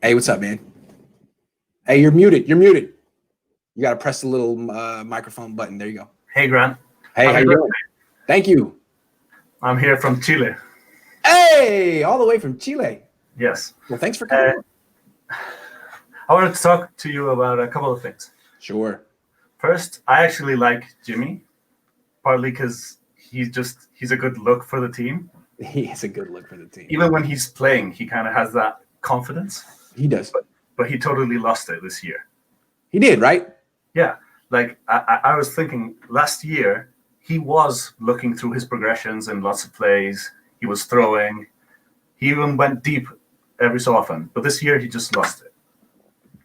Hey, what's up, man? Hey, you're muted. You're muted. You got to press the little microphone button. There you go. Hey, Grant. Hey, how you doing? Thank you. I'm here from Chile. Hey, all the way from Chile. Yes. Well, thanks for coming. I wanted to talk to you about a couple of things. Sure. First, I actually like Jimmy, partly because he's a good look for the team. He is a good look for the team. Even when he's playing, he kind of has that confidence. He does. But he totally lost it this year. He did, right? Yeah. Like, I was thinking last year, he was looking through his progressions and lots of plays. He was throwing. He even went deep every so often. But this year, he just lost it.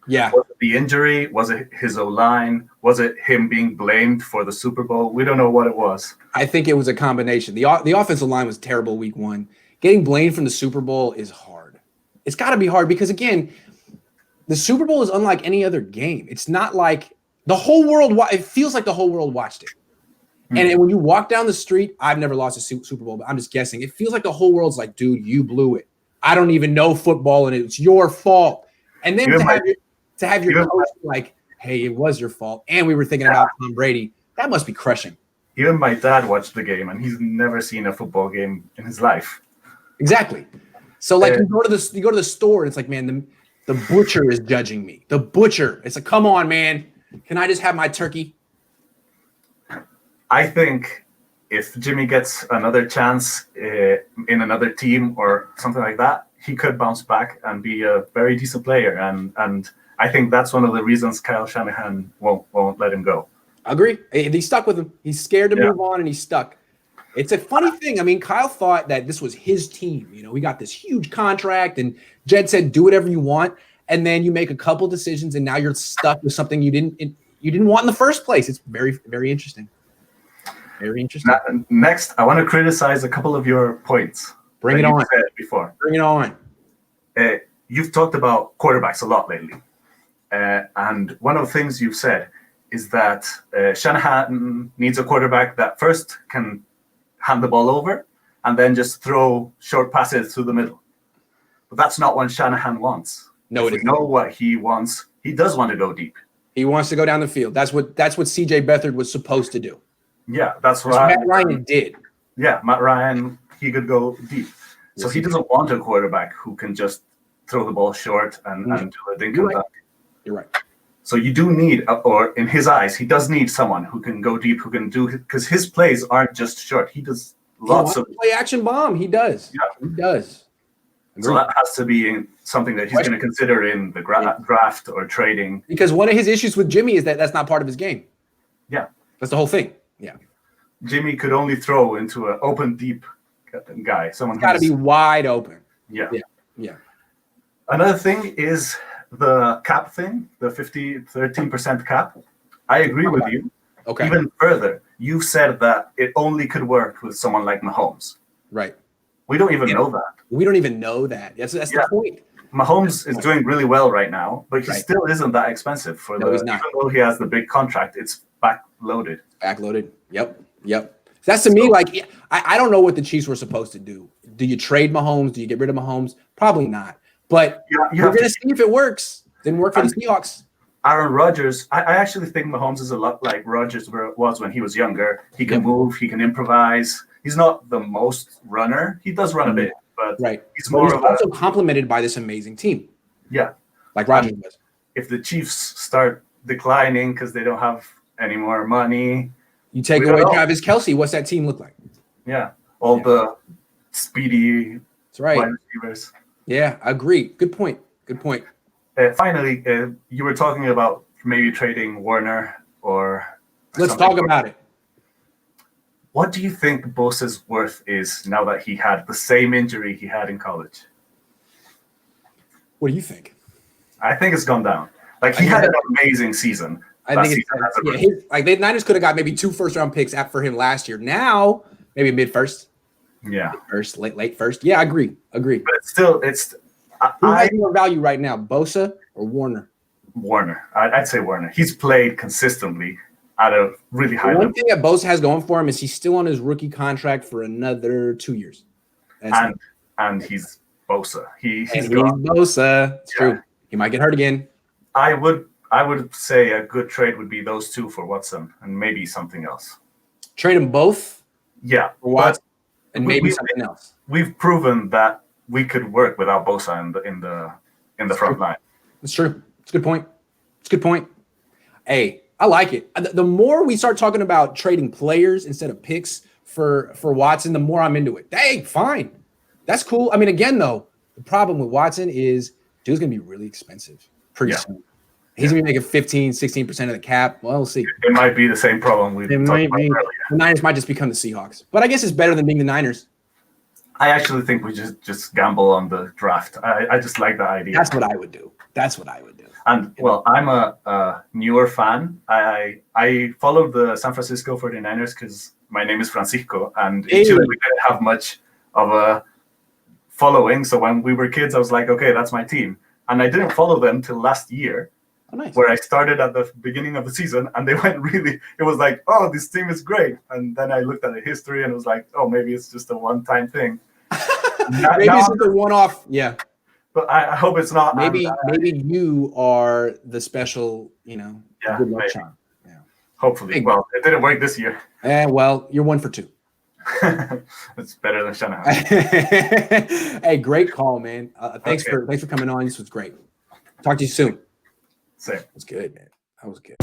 Yeah. Was it the injury? Was it his O-line? Was it him being blamed for the Super Bowl? We don't know what it was. I think it was a combination. The offensive line was terrible week one. Getting blamed from the Super Bowl is hard. It's got to be hard because, again, the Super Bowl is unlike any other game. It's not like the whole world – it feels like the whole world watched it. Mm-hmm. And when you walk down the street – I've never lost a Super Bowl, but I'm just guessing. It feels like the whole world's like, dude, you blew it. I don't even know football, and it's your fault. And then to have your coach like, hey, it was your fault, and we were thinking about Tom Brady, that must be crushing. Even my dad watched the game, and he's never seen a football game in his life. Exactly. So, like, you go to the store, and it's like, man, the butcher is judging me. The butcher. It's like, come on, man. Can I just have my turkey? I think if Jimmy gets another chance in another team or something like that, he could bounce back and be a very decent player. And I think that's one of the reasons Kyle Shanahan won't let him go. Agree. He's stuck with him. He's scared to move on, and he's stuck. It's a funny thing. I mean, Kyle thought that this was his team. You know, we got this huge contract, and Jed said, "Do whatever you want." And then you make a couple decisions, and now you're stuck with something you didn't want in the first place. It's very, very interesting. Very interesting. Next, I want to criticize a couple of your points. Bring it on. Said before. Bring it on. You've talked about quarterbacks a lot lately. And one of the things you've said is that Shanahan needs a quarterback that first can hand the ball over and then just throw short passes through the middle. But that's not what Shanahan wants. No, if we know what he wants. He does want to go deep. He wants to go down the field. That's what CJ Beathard was supposed to do. Yeah, that's right. Matt Ryan did. Yeah, Matt Ryan, he could go deep. So he doesn't want a quarterback who can just throw the ball short and do a dink and dunk. You're right. So you do need, or in his eyes, he does need someone who can go deep, who can do, because his plays aren't just short. He does lots of play action bomb. He does. Yeah, he does. So that has to be something that he's going to consider in the draft or trading. Because one of his issues with Jimmy is that that's not part of his game. Yeah, that's the whole thing. Yeah, Jimmy could only throw into an open, deep guy. Someone's got to be wide open. Yeah. Yeah. Another thing is the cap thing, the 13% cap. I agree with you. Okay. Even further, you said that it only could work with someone like Mahomes. Right. We don't even know that. We don't even know that. That's the point. Mahomes is doing really well right now, but he still isn't that expensive for he's not. Even though he has the big contract, it's backloaded. Backloaded. Yep. That's to me like I don't know what the Chiefs were supposed to do. Do you trade Mahomes? Do you get rid of Mahomes? Probably not. But we're going to see if it works. Didn't work for the Seahawks. Aaron Rodgers, I actually think Mahomes is a lot like Rodgers was when he was younger. He can move, he can improvise. He's not the most runner. He does run a bit, but he's also complemented by this amazing team. Yeah. Like Rodgers was. If the Chiefs start declining because they don't have any more money. You take away Travis Kelce, what's that team look like? Yeah. All the speedy wide receivers. Yeah, I agree. Good point. Finally, you were talking about maybe trading Warner or let's talk about it. What do you think Bosa's worth is now that he had the same injury he had in college? What do you think? I think it's gone down. Like he had an amazing season. I think the Niners could have got maybe 2 first-round picks for him last year. Now, maybe mid-first. Yeah. First, late first. Yeah, I agree. But it's who has more value right now, Bosa or Warner? Warner. I'd say Warner. He's played consistently at a really high level. One thing that Bosa has going for him is he's still on his rookie contract for another 2 years. And he's Bosa. He's Bosa. It's true. He might get hurt again. I would say a good trade would be those two for Watson and maybe something else. Trade them both Yeah, for Watson and maybe something else. We've proven that we could work without Bosa in the front line. It's true. It's a good point. It's a good point. Hey, I like it. The more we start talking about trading players instead of picks for Watson, the more I'm into it. Hey, fine. That's cool. I mean, again, though, the problem with Watson is dude's going to be really expensive pretty soon. He's going to be making 15, 16% of the cap. Well, we'll see. It might be the same problem we talked about earlier. The Niners might just become the Seahawks. But I guess it's better than being the Niners. I actually think we just gamble on the draft. I just like the idea. That's what I would do. And, well, I'm a newer fan. I followed the San Francisco 49ers because my name is Francisco. And in Chile, we didn't have much of a following. So when we were kids, I was like, okay, that's my team. And I didn't follow them till last year. Oh, nice. Where I started at the beginning of the season, and they went it was like, oh, this team is great. And then I looked at the history and it was like, oh, maybe it's just a one-time thing. Maybe it's just a one-off. Yeah. But I hope it's not. Maybe you are the special, good luck charm. Yeah. Hopefully. Hey, well, it didn't work this year. Well, you're 1 for 2. It's better than Shanahan. Hey, great call, man. Thanks for coming on. This was great. Talk to you soon. Same. That's good, man. That was good.